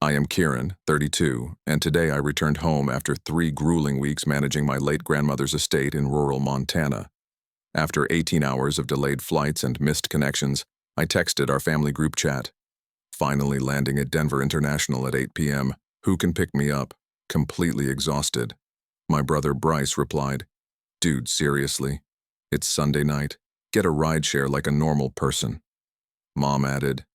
I am Kieran, 32, and today I returned home after 3 grueling weeks managing my late grandmother's estate in rural Montana. After 18 hours of delayed flights and missed connections, I texted our family group chat. Finally landing at Denver International at 8 p.m. Who can pick me up? Completely exhausted. My brother Bryce replied, "Dude, seriously? It's Sunday night. Get a rideshare like a normal person." Mom added,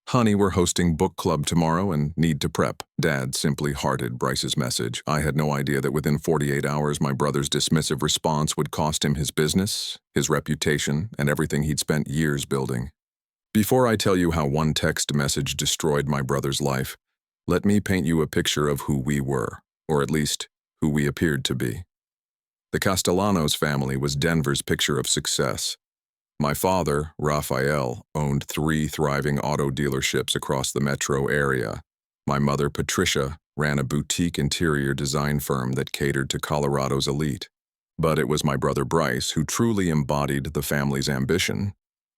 "Honey, we're hosting book club tomorrow and need to prep." Dad simply hearted Bryce's message. I had no idea that within 48 hours my brother's dismissive response would cost him his business, his reputation, and everything he'd spent years building. Before I tell you how one text message destroyed my brother's life, let me paint you a picture of who we were, or at least, who we appeared to be. The Castellanos family was Denver's picture of success. My father, Raphael, owned 3 thriving auto dealerships across the metro area. My mother, Patricia, ran a boutique interior design firm that catered to Colorado's elite. But it was my brother Bryce who truly embodied the family's ambition.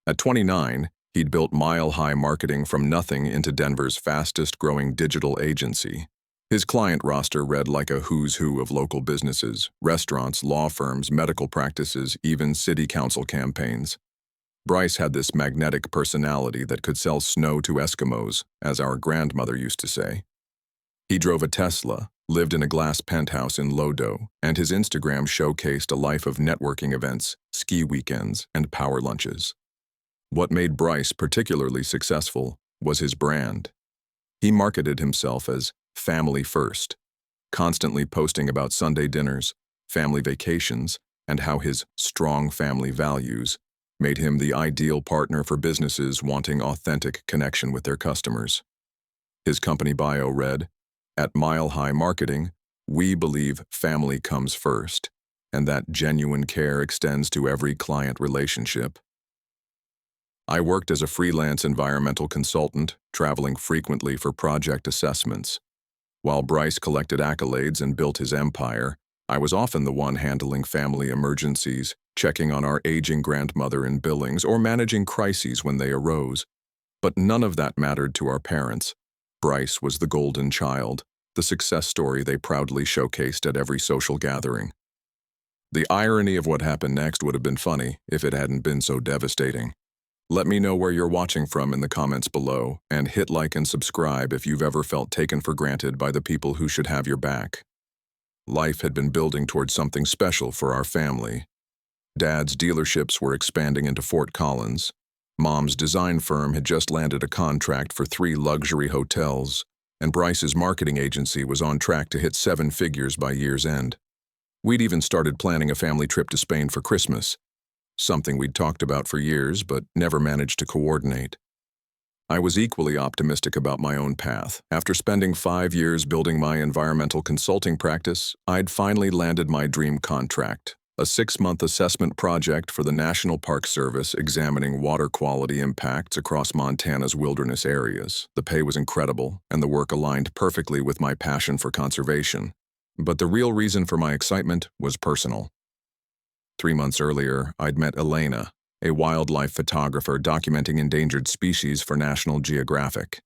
At 29, he'd built mile-high marketing from nothing into Denver's fastest-growing digital agency. His client roster read like a who's who of local businesses, restaurants, law firms, medical practices, even city council campaigns. Bryce had this magnetic personality that could sell snow to Eskimos, as our grandmother used to say. He drove a Tesla, lived in a glass penthouse in Lodo, and his Instagram showcased a life of networking events, ski weekends, and power lunches. What made Bryce particularly successful was his brand. He marketed himself as family first, constantly posting about Sunday dinners, family vacations, and how his strong family values made him the ideal partner for businesses wanting authentic connection with their customers. His company bio read, "At Mile High Marketing, we believe family comes first, and that genuine care extends to every client relationship." I worked as a freelance environmental consultant, traveling frequently for project assessments. While Bryce collected accolades and built his empire, I was often the one handling family emergencies, checking on our aging grandmother in Billings, or managing crises when they arose. But none of that mattered to our parents. Bryce was the golden child, the success story they proudly showcased at every social gathering. The irony of what happened next would have been funny if it hadn't been so devastating. Let me know where you're watching from in the comments below, and hit like and subscribe if you've ever felt taken for granted by the people who should have your back. Life had been building towards something special for our family. Dad's dealerships were expanding into Fort Collins. Mom's design firm had just landed a contract for 3 luxury hotels, and Bryce's marketing agency was on track to hit 7 figures by year's end. We'd even started planning a family trip to Spain for Christmas, something we'd talked about for years but never managed to coordinate. I was equally optimistic about my own path. After spending 5 years building my environmental consulting practice, I'd finally landed my dream contract, a 6-month assessment project for the National Park Service examining water quality impacts across Montana's wilderness areas. The pay was incredible, and the work aligned perfectly with my passion for conservation. But the real reason for my excitement was personal. 3 months earlier, I'd met Elena, a wildlife photographer documenting endangered species for National Geographic.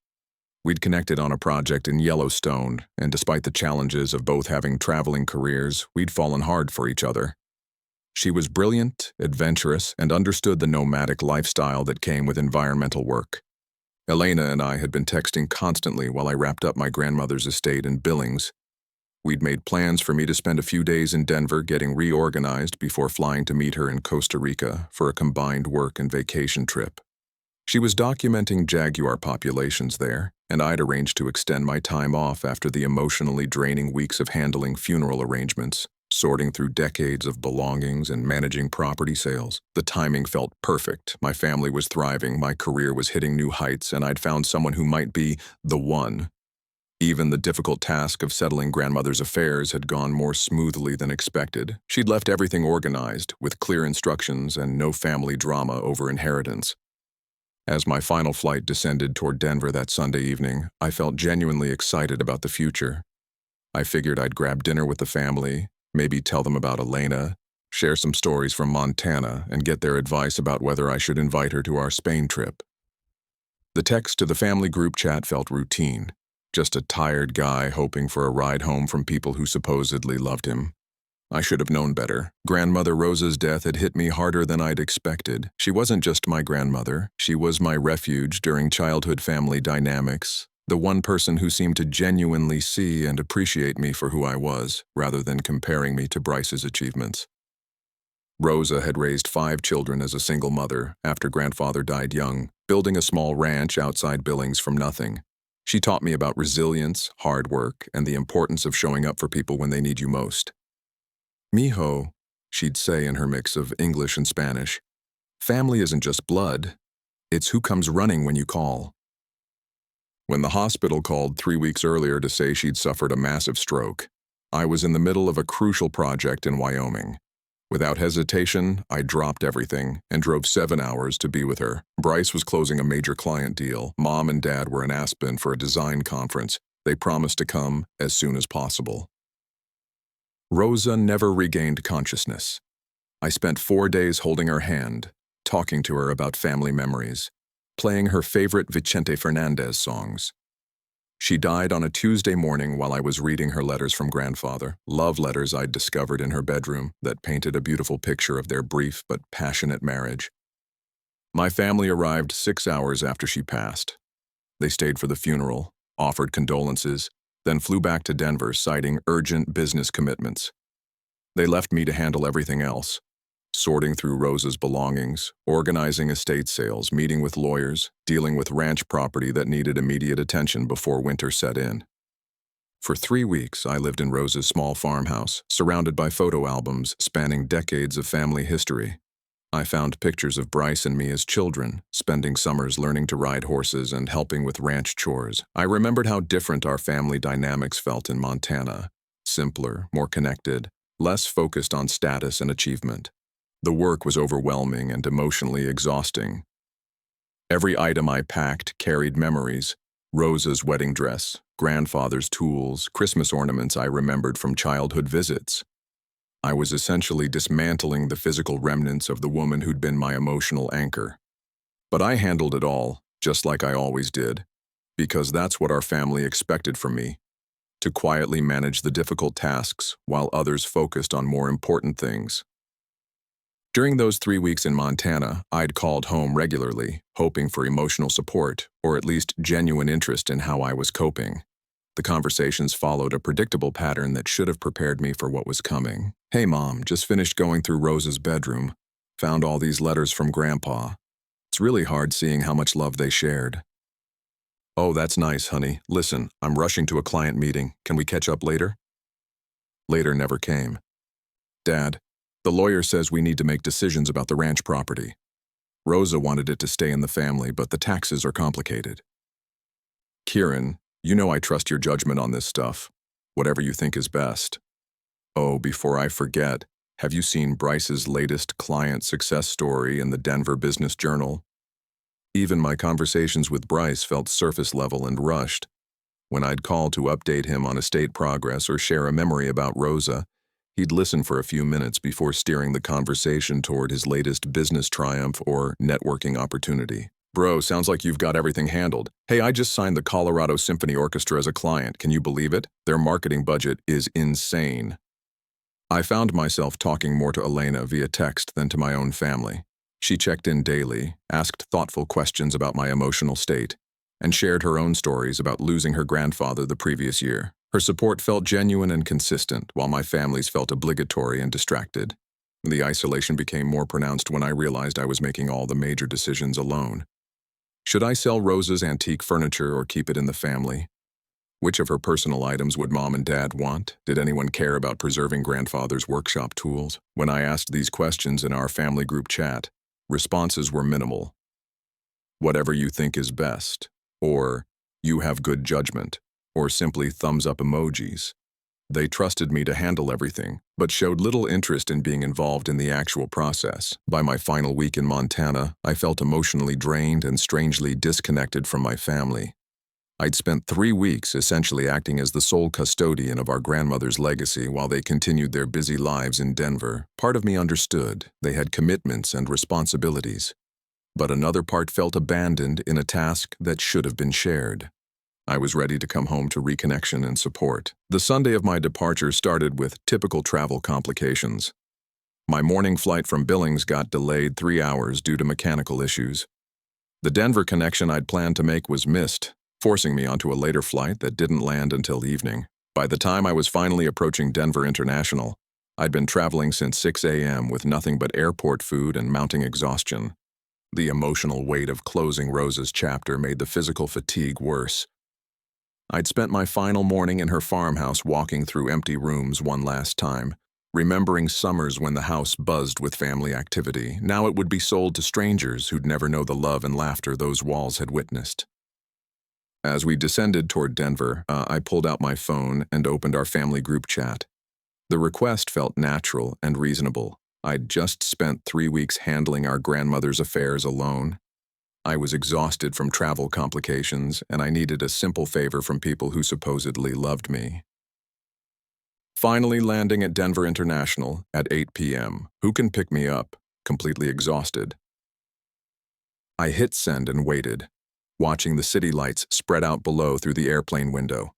We'd connected on a project in Yellowstone, and despite the challenges of both having traveling careers, we'd fallen hard for each other. She was brilliant, adventurous, and understood the nomadic lifestyle that came with environmental work. Elena and I had been texting constantly while I wrapped up my grandmother's estate in Billings. We'd made plans for me to spend a few days in Denver getting reorganized before flying to meet her in Costa Rica for a combined work and vacation trip. She was documenting jaguar populations there, and I'd arranged to extend my time off after the emotionally draining weeks of handling funeral arrangements, sorting through decades of belongings, and managing property sales. The timing felt perfect. My family was thriving, my career was hitting new heights, and I'd found someone who might be the one. Even the difficult task of settling grandmother's affairs had gone more smoothly than expected. She'd left everything organized, with clear instructions and no family drama over inheritance. As my final flight descended toward Denver that Sunday evening, I felt genuinely excited about the future. I figured I'd grab dinner with the family, maybe tell them about Elena, share some stories from Montana, and get their advice about whether I should invite her to our Spain trip. The text to the family group chat felt routine. just a tired guy hoping for a ride home from people who supposedly loved him. I should have known better. Grandmother Rosa's death had hit me harder than I'd expected. She wasn't just my grandmother. She was my refuge during childhood family dynamics, the one person who seemed to genuinely see and appreciate me for who I was, rather than comparing me to Bryce's achievements. Rosa had raised 5 children as a single mother after grandfather died young, building a small ranch outside Billings from nothing. She taught me about resilience, hard work, and the importance of showing up for people when they need you most. "Mijo," she'd say in her mix of English and Spanish, "family isn't just blood, it's who comes running when you call." When the hospital called 3 weeks earlier to say she'd suffered a massive stroke, I was in the middle of a crucial project in Wyoming. Without hesitation, I dropped everything and drove 7 hours to be with her. Bryce was closing a major client deal. Mom and Dad were in Aspen for a design conference. They promised to come as soon as possible. Rosa never regained consciousness. I spent 4 days holding her hand, talking to her about family memories, playing her favorite Vicente Fernandez songs. She died on a Tuesday morning while I was reading her letters from grandfather, love letters I'd discovered in her bedroom that painted a beautiful picture of their brief but passionate marriage. My family arrived 6 hours after she passed. They stayed for the funeral, offered condolences, then flew back to Denver citing urgent business commitments. They left me to handle everything else, sorting through Rosa's belongings, organizing estate sales, meeting with lawyers, dealing with ranch property that needed immediate attention before winter set in. For 3 weeks, I lived in Rosa's small farmhouse, surrounded by photo albums spanning decades of family history. I found pictures of Bryce and me as children, spending summers learning to ride horses and helping with ranch chores. I remembered how different our family dynamics felt in Montana. Simpler, more connected, less focused on status and achievement. The work was overwhelming and emotionally exhausting. Every item I packed carried memories: Rosa's wedding dress, grandfather's tools, Christmas ornaments I remembered from childhood visits. I was essentially dismantling the physical remnants of the woman who'd been my emotional anchor. But I handled it all, just like I always did, because that's what our family expected from me, to quietly manage the difficult tasks while others focused on more important things. During those 3 weeks in Montana, I'd called home regularly, hoping for emotional support, or at least genuine interest in how I was coping. The conversations followed a predictable pattern that should have prepared me for what was coming. "Hey Mom, just finished going through Rosa's bedroom. Found all these letters from Grandpa. It's really hard seeing how much love they shared." "Oh, that's nice, honey. Listen, I'm rushing to a client meeting. Can we catch up later?" Later never came. "Dad, the lawyer says we need to make decisions about the ranch property. Rosa wanted it to stay in the family, but the taxes are complicated." "Kieran, you know I trust your judgment on this stuff. Whatever you think is best. Oh, before I forget, have you seen Bryce's latest client success story in the Denver Business Journal?" Even my conversations with Bryce felt surface level and rushed. When I'd call to update him on estate progress or share a memory about Rosa, he'd listen for a few minutes before steering the conversation toward his latest business triumph or networking opportunity. "Bro, sounds like you've got everything handled. Hey, I just signed the Colorado Symphony Orchestra as a client. Can you believe it? Their marketing budget is insane." I found myself talking more to Elena via text than to my own family. She checked in daily, asked thoughtful questions about my emotional state, and shared her own stories about losing her grandfather the previous year. Her support felt genuine and consistent, while my family's felt obligatory and distracted. The isolation became more pronounced when I realized I was making all the major decisions alone. Should I sell Rosa's antique furniture or keep it in the family? Which of her personal items would Mom and Dad want? Did anyone care about preserving grandfather's workshop tools? When I asked these questions in our family group chat, responses were minimal. "Whatever you think is best," or "you have good judgment," or simply thumbs up emojis. They trusted me to handle everything, but showed little interest in being involved in the actual process. By my final week in Montana, I felt emotionally drained and strangely disconnected from my family. I'd spent 3 weeks essentially acting as the sole custodian of our grandmother's legacy while they continued their busy lives in Denver. Part of me understood they had commitments and responsibilities, but another part felt abandoned in a task that should have been shared. I was ready to come home to reconnection and support. The Sunday of my departure started with typical travel complications. My morning flight from Billings got delayed 3 hours due to mechanical issues. The Denver connection I'd planned to make was missed, forcing me onto a later flight that didn't land until evening. By the time I was finally approaching Denver International, I'd been traveling since 6 a.m. with nothing but airport food and mounting exhaustion. The emotional weight of closing Rose's chapter made the physical fatigue worse. I'd spent my final morning in her farmhouse walking through empty rooms one last time, remembering summers when the house buzzed with family activity. Now it would be sold to strangers who'd never know the love and laughter those walls had witnessed. As we descended toward Denver, I pulled out my phone and opened our family group chat. The request felt natural and reasonable. I'd just spent 3 weeks handling our grandmother's affairs alone. I was exhausted from travel complications, and I needed a simple favor from people who supposedly loved me. Finally landing at Denver International at 8 p.m. Who can pick me up? Completely exhausted. I hit send and waited, watching the city lights spread out below through the airplane window.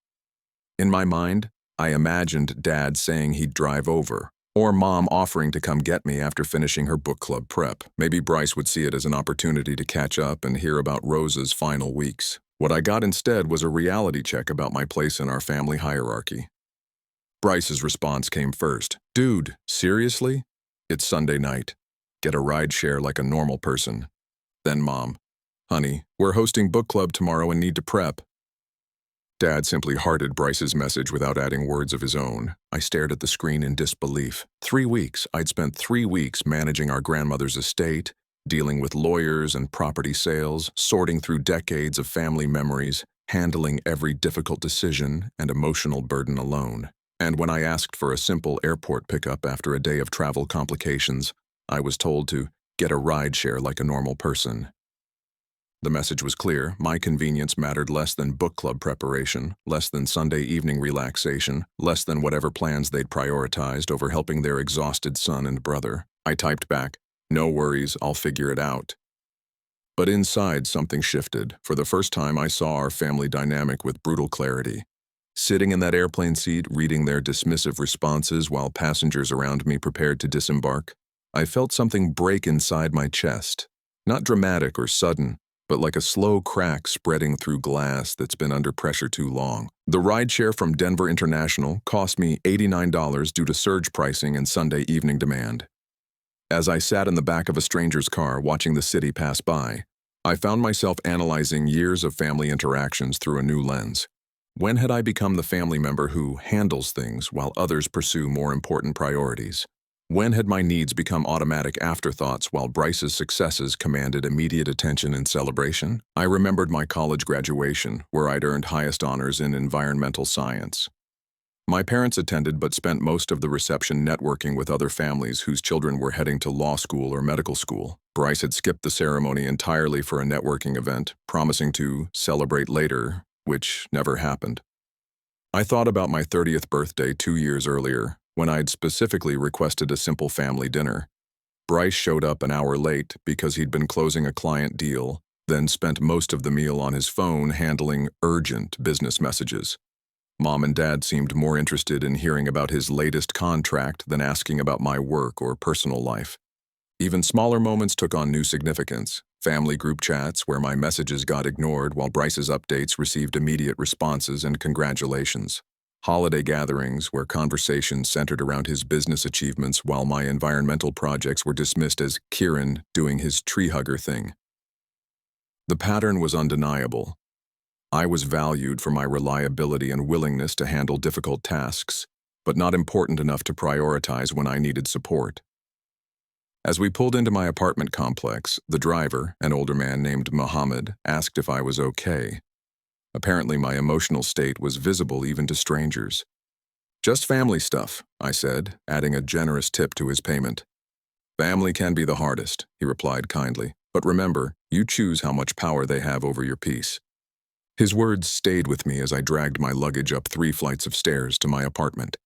In my mind, I imagined Dad saying he'd drive over, or Mom offering to come get me after finishing her book club prep. Maybe Bryce would see it as an opportunity to catch up and hear about Rose's final weeks. What I got instead was a reality check about my place in our family hierarchy. Bryce's response came first. "Dude, seriously? It's Sunday night. Get a rideshare like a normal person." Then Mom, "Honey, we're hosting book club tomorrow and need to prep." Dad simply hearted Bryce's message without adding words of his own. I stared at the screen in disbelief. 3 weeks. I'd spent 3 weeks managing our grandmother's estate, dealing with lawyers and property sales, sorting through decades of family memories, handling every difficult decision and emotional burden alone. And when I asked for a simple airport pickup after a day of travel complications, I was told to get a rideshare like a normal person. The message was clear. My convenience mattered less than book club preparation, less than Sunday evening relaxation, less than whatever plans they'd prioritized over helping their exhausted son and brother. I typed back, "No worries, I'll figure it out." But inside, something shifted. For the first time, I saw our family dynamic with brutal clarity. Sitting in that airplane seat, reading their dismissive responses while passengers around me prepared to disembark, I felt something break inside my chest. Not dramatic or sudden, but like a slow crack spreading through glass that's been under pressure too long. The rideshare from Denver International cost me $89 due to surge pricing and Sunday evening demand. As I sat in the back of a stranger's car watching the city pass by, I found myself analyzing years of family interactions through a new lens. When had I become the family member who handles things while others pursue more important priorities? When had my needs become automatic afterthoughts while Bryce's successes commanded immediate attention and celebration? I remembered my college graduation, where I'd earned highest honors in environmental science. My parents attended but spent most of the reception networking with other families whose children were heading to law school or medical school. Bryce had skipped the ceremony entirely for a networking event, promising to celebrate later, which never happened. I thought about my 30th birthday 2 years earlier, when I'd specifically requested a simple family dinner. Bryce showed up an hour late because he'd been closing a client deal, then spent most of the meal on his phone handling urgent business messages. Mom and Dad seemed more interested in hearing about his latest contract than asking about my work or personal life. Even smaller moments took on new significance. Family group chats where my messages got ignored while Bryce's updates received immediate responses and congratulations. Holiday gatherings where conversations centered around his business achievements while my environmental projects were dismissed as Kieran doing his tree hugger thing. The pattern was undeniable. I was valued for my reliability and willingness to handle difficult tasks, but not important enough to prioritize when I needed support. As we pulled into my apartment complex, the driver, an older man named Mohammed, asked if I was okay. Apparently, my emotional state was visible even to strangers. "Just family stuff," I said, adding a generous tip to his payment. "Family can be the hardest," he replied kindly, "but remember, you choose how much power they have over your peace." His words stayed with me as I dragged my luggage up 3 flights of stairs to my apartment.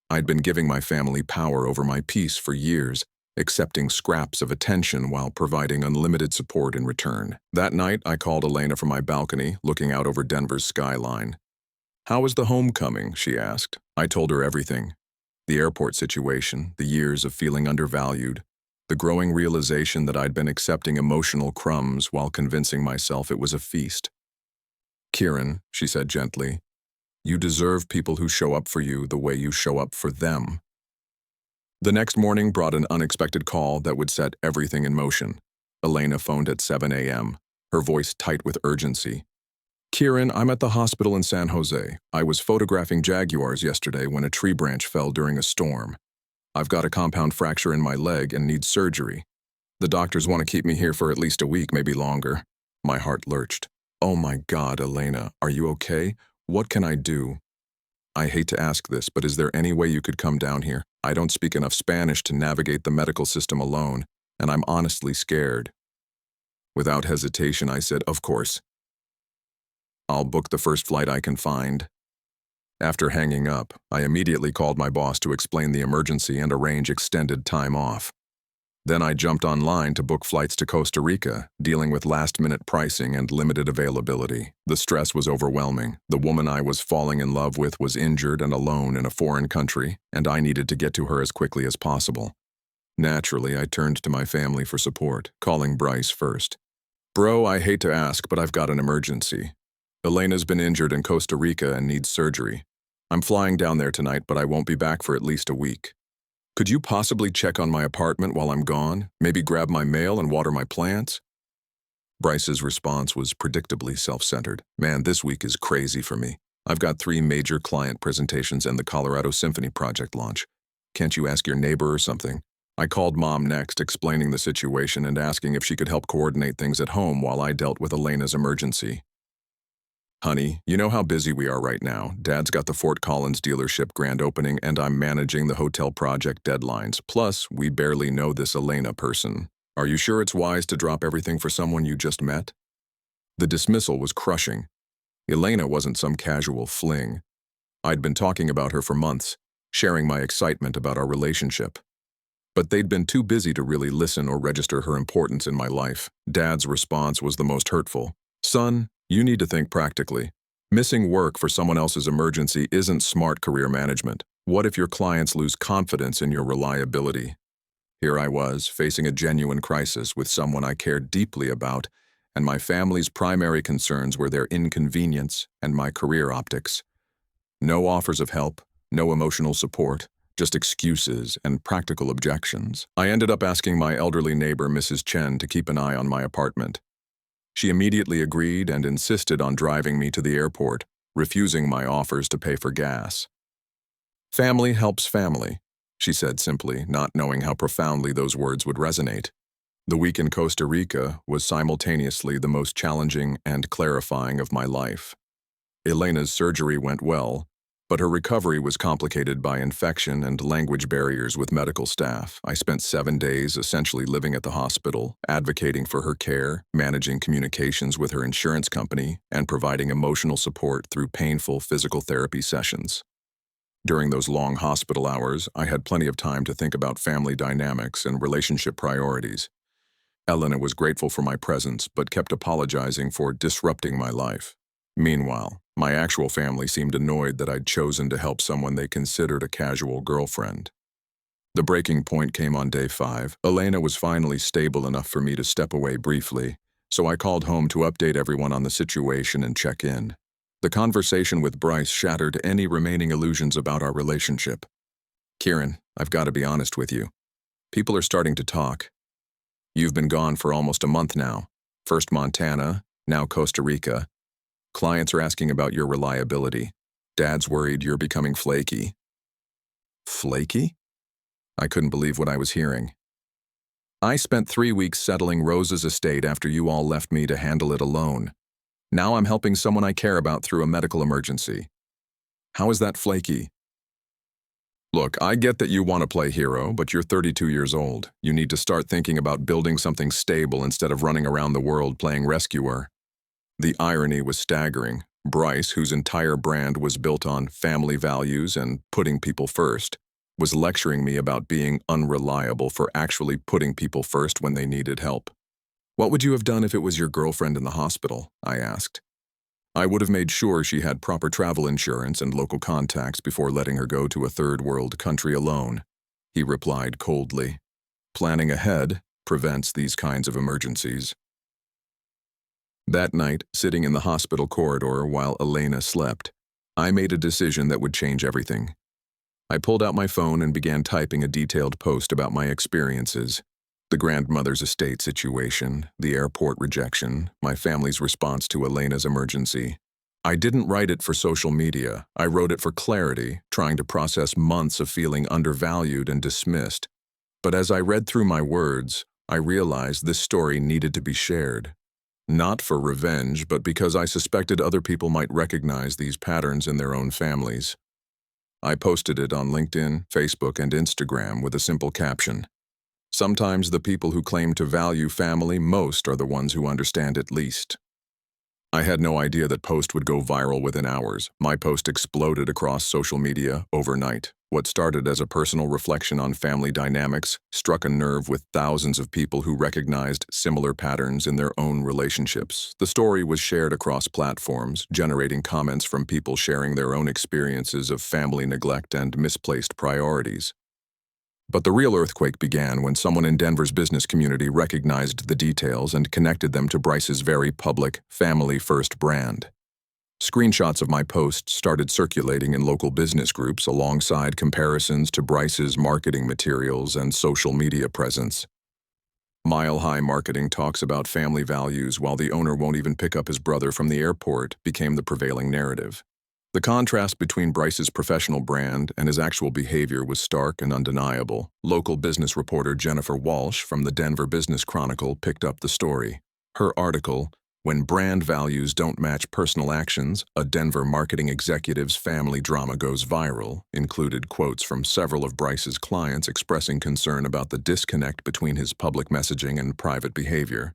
I'd been giving my family power over my peace for years, accepting scraps of attention while providing unlimited support in return. That night, I called Elena from my balcony, looking out over Denver's skyline. "How was the homecoming?" she asked. I told her everything. The airport situation, the years of feeling undervalued, the growing realization that I'd been accepting emotional crumbs while convincing myself it was a feast. "Kieran," she said gently, "you deserve people who show up for you the way you show up for them." The next morning brought an unexpected call that would set everything in motion. Elena phoned at 7 a.m., her voice tight with urgency. "Kieran, I'm at the hospital in San Jose. I was photographing jaguars yesterday when a tree branch fell during a storm. I've got a compound fracture in my leg and need surgery. The doctors want to keep me here for at least a week, maybe longer." My heart lurched. "Oh my God, Elena, are you okay? What can I do?" "I hate to ask this, but is there any way you could come down here? I don't speak enough Spanish to navigate the medical system alone, and I'm honestly scared." Without hesitation, I said, "Of course. I'll book the first flight I can find." After hanging up, I immediately called my boss to explain the emergency and arrange extended time off. Then I jumped online to book flights to Costa Rica, dealing with last-minute pricing and limited availability. The stress was overwhelming. The woman I was falling in love with was injured and alone in a foreign country, and I needed to get to her as quickly as possible. Naturally, I turned to my family for support, calling Bryce first. "Bro, I hate to ask, but I've got an emergency. Elena's been injured in Costa Rica and needs surgery. I'm flying down there tonight, but I won't be back for at least a week. Could you possibly check on my apartment while I'm gone? Maybe grab my mail and water my plants?" Bryce's response was predictably self-centered. "Man, this week is crazy for me. I've got 3 major client presentations and the Colorado Symphony project launch. Can't you ask your neighbor or something?" I called Mom next, explaining the situation and asking if she could help coordinate things at home while I dealt with Elena's emergency. "Honey, you know how busy we are right now. Dad's got the Fort Collins dealership grand opening and I'm managing the hotel project deadlines. Plus, we barely know this Elena person. Are you sure it's wise to drop everything for someone you just met?" The dismissal was crushing. Elena wasn't some casual fling. I'd been talking about her for months, sharing my excitement about our relationship. But they'd been too busy to really listen or register her importance in my life. Dad's response was the most hurtful. "Son, you need to think practically. Missing work for someone else's emergency isn't smart career management. What if your clients lose confidence in your reliability?" Here I was, facing a genuine crisis with someone I cared deeply about, and my family's primary concerns were their inconvenience and my career optics. No offers of help, no emotional support, just excuses and practical objections. I ended up asking my elderly neighbor, Mrs. Chen, to keep an eye on my apartment. She immediately agreed and insisted on driving me to the airport, refusing my offers to pay for gas. "Family helps family," she said simply, not knowing how profoundly those words would resonate. The week in Costa Rica was simultaneously the most challenging and clarifying of my life. Elena's surgery went well, but her recovery was complicated by infection and language barriers with medical staff. I spent 7 days essentially living at the hospital, advocating for her care, managing communications with her insurance company, and providing emotional support through painful physical therapy sessions. During those long hospital hours, I had plenty of time to think about family dynamics and relationship priorities. Elena was grateful for my presence, but kept apologizing for disrupting my life. Meanwhile, my actual family seemed annoyed that I'd chosen to help someone they considered a casual girlfriend. The breaking point came on day 5. Elena was finally stable enough for me to step away briefly, so I called home to update everyone on the situation and check in. The conversation with Bryce shattered any remaining illusions about our relationship. "Kieran, I've got to be honest with you. People are starting to talk. You've been gone for almost a month now. First Montana, now Costa Rica. Clients are asking about your reliability. Dad's worried you're becoming flaky." Flaky? I couldn't believe what I was hearing. "I spent 3 weeks settling Rose's estate after you all left me to handle it alone. Now I'm helping someone I care about through a medical emergency. How is that flaky?" "Look, I get that you want to play hero, but you're 32 years old. You need to start thinking about building something stable instead of running around the world playing rescuer." The irony was staggering. Bryce, whose entire brand was built on family values and putting people first, was lecturing me about being unreliable for actually putting people first when they needed help. "What would you have done if it was your girlfriend in the hospital?" I asked. "I would have made sure she had proper travel insurance and local contacts before letting her go to a third-world country alone," he replied coldly. Planning ahead prevents these kinds of emergencies. That night, sitting in the hospital corridor while Elena slept, I made a decision that would change everything. I pulled out my phone and began typing a detailed post about my experiences. The grandmother's estate situation, the airport rejection, my family's response to Elena's emergency. I didn't write it for social media. I wrote it for clarity, trying to process months of feeling undervalued and dismissed. But as I read through my words, I realized this story needed to be shared. Not for revenge, but because I suspected other people might recognize these patterns in their own families. I posted it on LinkedIn, Facebook, and Instagram with a simple caption. Sometimes the people who claim to value family most are the ones who understand it least. I had no idea that post would go viral within hours. My post exploded across social media overnight. What started as a personal reflection on family dynamics struck a nerve with thousands of people who recognized similar patterns in their own relationships. The story was shared across platforms, generating comments from people sharing their own experiences of family neglect and misplaced priorities. But the real earthquake began when someone in Denver's business community recognized the details and connected them to Bryce's very public, family-first brand. Screenshots of my post started circulating in local business groups alongside comparisons to Bryce's marketing materials and social media presence. Mile-high marketing talks about family values while the owner won't even pick up his brother from the airport became the prevailing narrative. The contrast between Bryce's professional brand and his actual behavior was stark and undeniable. Local business reporter Jennifer Walsh from the Denver Business Chronicle picked up the story. Her article, "When Brand Values Don't Match Personal Actions, a Denver Marketing Executive's Family Drama Goes Viral," included quotes from several of Bryce's clients expressing concern about the disconnect between his public messaging and private behavior.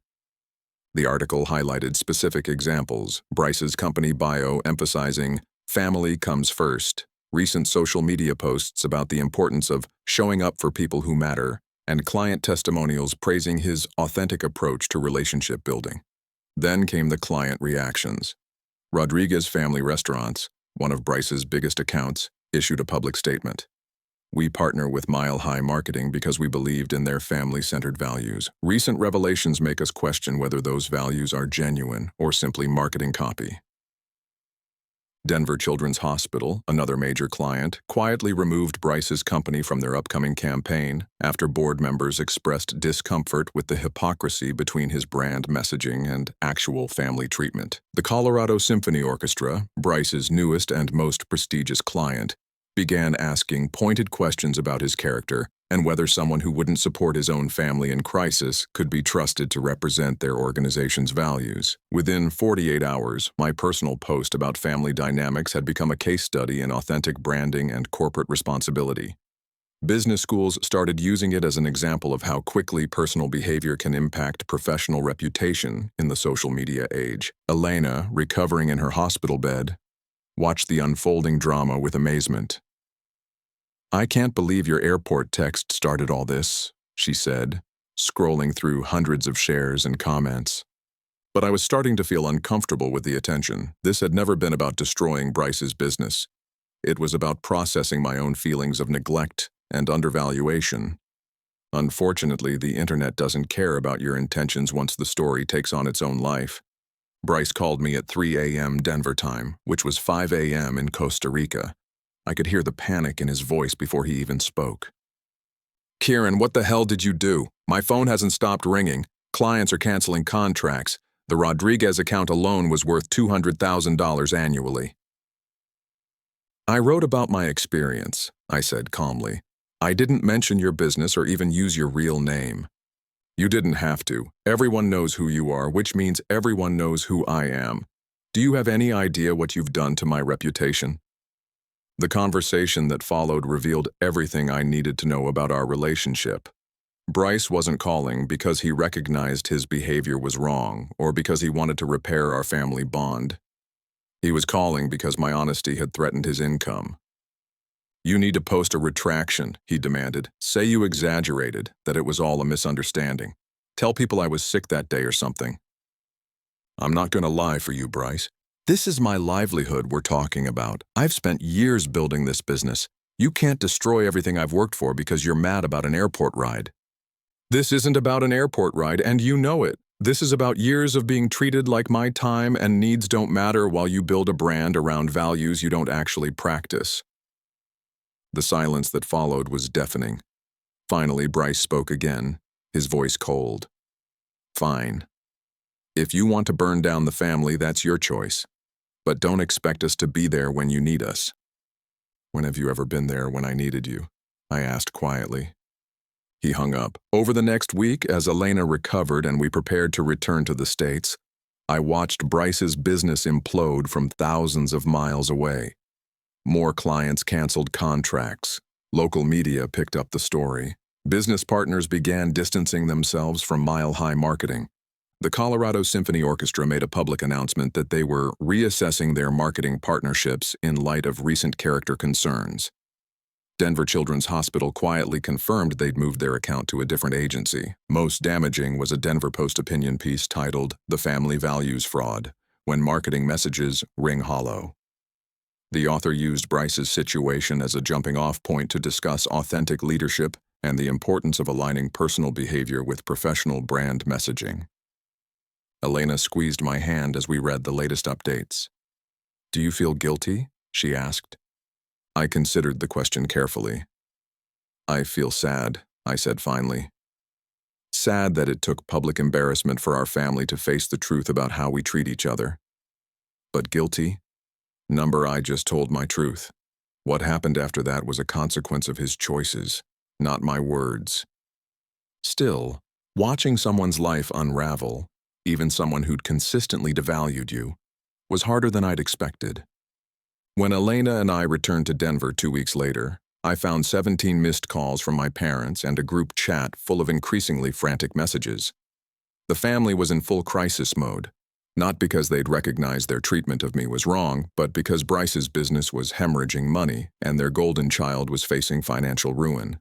The article highlighted specific examples, Bryce's company bio emphasizing family comes first, recent social media posts about the importance of showing up for people who matter, and client testimonials praising his authentic approach to relationship building. Then came the client reactions. Rodriguez Family Restaurants, one of Bryce's biggest accounts, issued a public statement. "We partner with Mile High Marketing because we believed in their family-centered values. Recent revelations make us question whether those values are genuine or simply marketing copy." Denver Children's Hospital, another major client, quietly removed Bryce's company from their upcoming campaign after board members expressed discomfort with the hypocrisy between his brand messaging and actual family treatment. The Colorado Symphony Orchestra, Bryce's newest and most prestigious client, began asking pointed questions about his character and whether someone who wouldn't support his own family in crisis could be trusted to represent their organization's values. Within 48 hours, my personal post about family dynamics had become a case study in authentic branding and corporate responsibility. Business schools started using it as an example of how quickly personal behavior can impact professional reputation in the social media age. Elena, recovering in her hospital bed, watched the unfolding drama with amazement. "I can't believe your airport text started all this," she said, scrolling through hundreds of shares and comments. But I was starting to feel uncomfortable with the attention. This had never been about destroying Bryce's business. It was about processing my own feelings of neglect and undervaluation. Unfortunately, the internet doesn't care about your intentions once the story takes on its own life. Bryce called me at 3 a.m. Denver time, which was 5 a.m. in Costa Rica. I could hear the panic in his voice before he even spoke. "Kieran, what the hell did you do? My phone hasn't stopped ringing. Clients are canceling contracts. The Rodriguez account alone was worth $200,000 annually." "I wrote about my experience," I said calmly. "I didn't mention your business or even use your real name." "You didn't have to. Everyone knows who you are, which means everyone knows who I am. Do you have any idea what you've done to my reputation?" The conversation that followed revealed everything I needed to know about our relationship. Bryce wasn't calling because he recognized his behavior was wrong or because he wanted to repair our family bond. He was calling because my honesty had threatened his income. You need to post a retraction, he demanded. Say you exaggerated, that it was all a misunderstanding. Tell people I was sick that day or something. I'm not going to lie for you, Bryce. This is my livelihood we're talking about. I've spent years building this business. You can't destroy everything I've worked for because you're mad about an airport ride. This isn't about an airport ride, and you know it. This is about years of being treated like my time and needs don't matter while you build a brand around values you don't actually practice. The silence that followed was deafening. Finally, Bryce spoke again, his voice cold. Fine. If you want to burn down the family, that's your choice. But don't expect us to be there when you need us. When have you ever been there when I needed you? I asked quietly. He hung up. Over the next week, as Elena recovered and we prepared to return to the States, I watched Bryce's business implode from thousands of miles away. More clients canceled contracts. Local media picked up the story. Business partners began distancing themselves from mile-high marketing. The Colorado Symphony Orchestra made a public announcement that they were reassessing their marketing partnerships in light of recent character concerns. Denver Children's Hospital quietly confirmed they'd moved their account to a different agency. Most damaging was a Denver Post opinion piece titled "The Family Values Fraud: When Marketing Messages Ring Hollow." The author used Bryce's situation as a jumping-off point to discuss authentic leadership and the importance of aligning personal behavior with professional brand messaging. Elena squeezed my hand as we read the latest updates. "Do you feel guilty?" she asked. I considered the question carefully. "I feel sad," I said finally. Sad that it took public embarrassment for our family to face the truth about how we treat each other. But guilty? Number, I just told my truth. What happened after that was a consequence of his choices, not my words. Still, watching someone's life unravel, even someone who'd consistently devalued you, was harder than I'd expected. When Elena and I returned to Denver 2 weeks later, I found 17 missed calls from my parents and a group chat full of increasingly frantic messages. The family was in full crisis mode, not because they'd recognized their treatment of me was wrong, but because Bryce's business was hemorrhaging money and their golden child was facing financial ruin.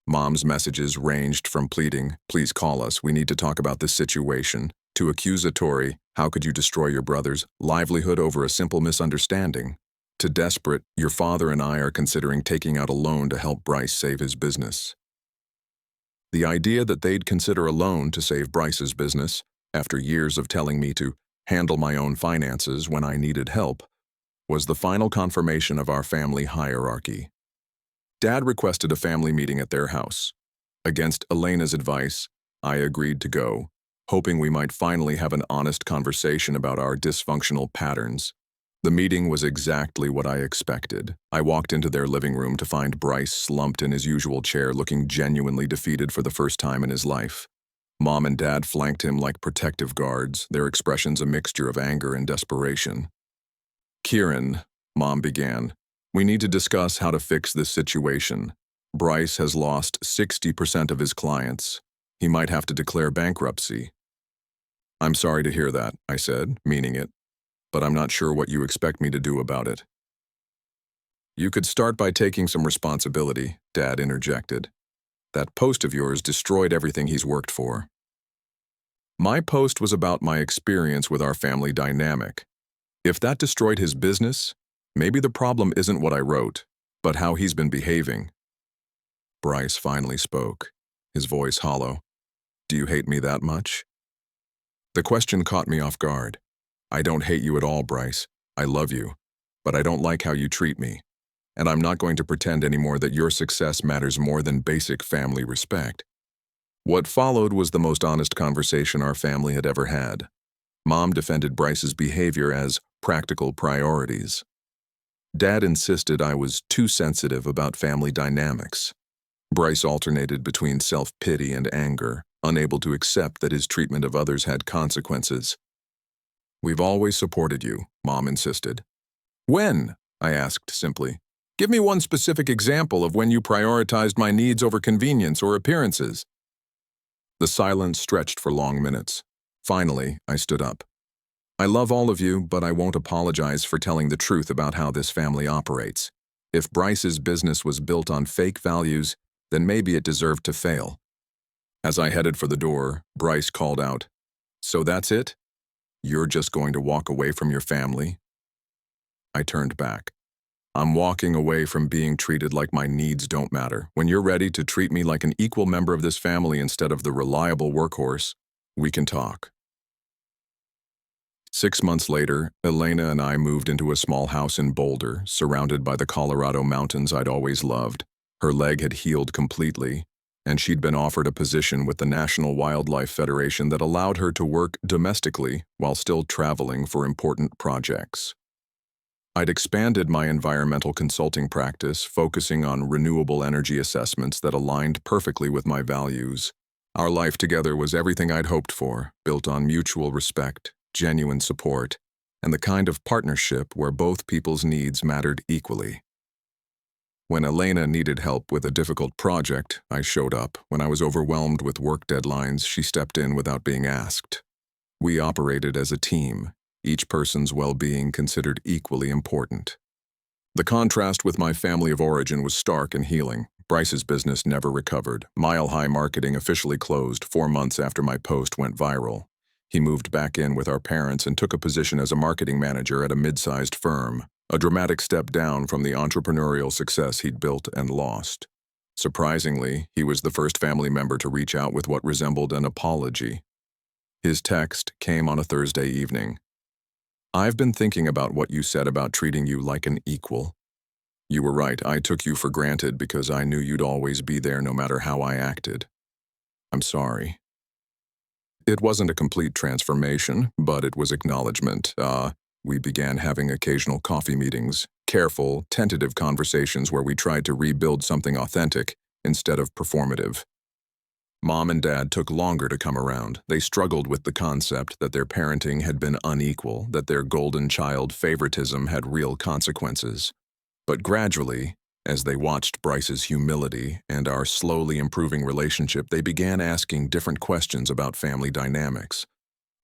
Mom's messages ranged from pleading, "Please call us, we need to talk about this situation," to accusatory, "How could you destroy your brother's livelihood over a simple misunderstanding?" to desperate, "Your father and I are considering taking out a loan to help Bryce save his business." The idea that they'd consider a loan to save Bryce's business, after years of telling me to handle my own finances when I needed help, was the final confirmation of our family hierarchy. Dad requested a family meeting at their house. Against Elena's advice, I agreed to go, hoping we might finally have an honest conversation about our dysfunctional patterns. The meeting was exactly what I expected. I walked into their living room to find Bryce slumped in his usual chair, looking genuinely defeated for the first time in his life. Mom and Dad flanked him like protective guards, their expressions a mixture of anger and desperation. "Kieran," Mom began, "we need to discuss how to fix this situation. Bryce has lost 60% of his clients. He might have to declare bankruptcy." "I'm sorry to hear that," I said, meaning it. "But I'm not sure what you expect me to do about it." "You could start by taking some responsibility," Dad interjected. "That post of yours destroyed everything he's worked for." My post was about my experience with our family dynamic. If that destroyed his business, maybe the problem isn't what I wrote, but how he's been behaving. Bryce finally spoke, his voice hollow. "Do you hate me that much?" The question caught me off guard. "I don't hate you at all, Bryce. I love you. But I don't like how you treat me. And I'm not going to pretend anymore that your success matters more than basic family respect." What followed was the most honest conversation our family had ever had. Mom defended Bryce's behavior as practical priorities. Dad insisted I was too sensitive about family dynamics. Bryce alternated between self-pity and anger, unable to accept that his treatment of others had consequences. "We've always supported you," Mom insisted. "When?" I asked simply. "Give me one specific example of when you prioritized my needs over convenience or appearances." The silence stretched for long minutes. Finally, I stood up. "I love all of you, but I won't apologize for telling the truth about how this family operates. If Bryce's business was built on fake values, then maybe it deserved to fail. As I headed for the door, Bryce called out, "So that's it? You're just going to walk away from your family?" I turned back. "I'm walking away from being treated like my needs don't matter. When you're ready to treat me like an equal member of this family instead of the reliable workhorse, we can talk." 6 months later, Elena and I moved into a small house in Boulder, surrounded by the Colorado mountains I'd always loved. Her leg had healed completely, and she'd been offered a position with the National Wildlife Federation that allowed her to work domestically while still traveling for important projects. I'd expanded my environmental consulting practice, focusing on renewable energy assessments that aligned perfectly with my values. Our life together was everything I'd hoped for, built on mutual respect, genuine support, and the kind of partnership where both people's needs mattered equally. When Elena needed help with a difficult project, I showed up. When I was overwhelmed with work deadlines, she stepped in without being asked. We operated as a team, each person's well-being considered equally important. The contrast with my family of origin was stark and healing. Bryce's business never recovered. Mile High Marketing officially closed 4 months after my post went viral. He moved back in with our parents and took a position as a marketing manager at a mid-sized firm, a dramatic step down from the entrepreneurial success he'd built and lost. Surprisingly, he was the first family member to reach out with what resembled an apology. His text came on a Thursday evening. "I've been thinking about what you said about treating you like an equal. You were right, I took you for granted because I knew you'd always be there no matter how I acted. I'm sorry." It wasn't a complete transformation, but it was acknowledgement. We began having occasional coffee meetings, careful, tentative conversations where we tried to rebuild something authentic instead of performative. Mom and Dad took longer to come around. They struggled with the concept that their parenting had been unequal, that their golden child favoritism had real consequences. But gradually, as they watched Bryce's humility and our slowly improving relationship, they began asking different questions about family dynamics.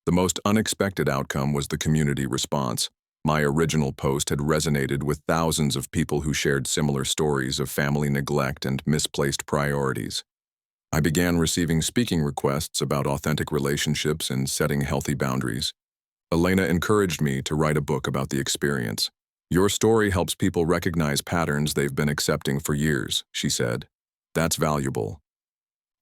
The most unexpected outcome was the community response. My original post had resonated with thousands of people who shared similar stories of family neglect and misplaced priorities. I began receiving speaking requests about authentic relationships and setting healthy boundaries. Elena encouraged me to write a book about the experience. "Your story helps people recognize patterns they've been accepting for years," she said. "That's valuable."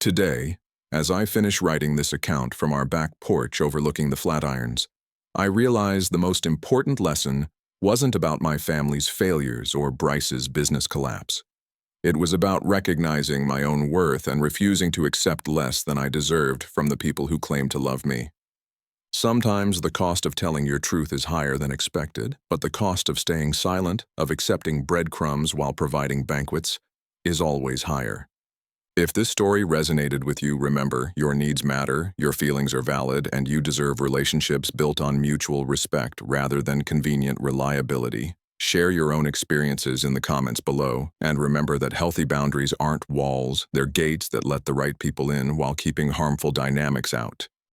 Today, as I finish writing this account from our back porch overlooking the Flatirons, I realize the most important lesson wasn't about my family's failures or Bryce's business collapse. It was about recognizing my own worth and refusing to accept less than I deserved from the people who claimed to love me. Sometimes the cost of telling your truth is higher than expected, but the cost of staying silent, of accepting breadcrumbs while providing banquets, is always higher. If this story resonated with you, remember, your needs matter, your feelings are valid, and you deserve relationships built on mutual respect rather than convenient reliability. Share your own experiences in the comments below, and remember that healthy boundaries aren't walls, they're gates that let the right people in while keeping harmful dynamics out.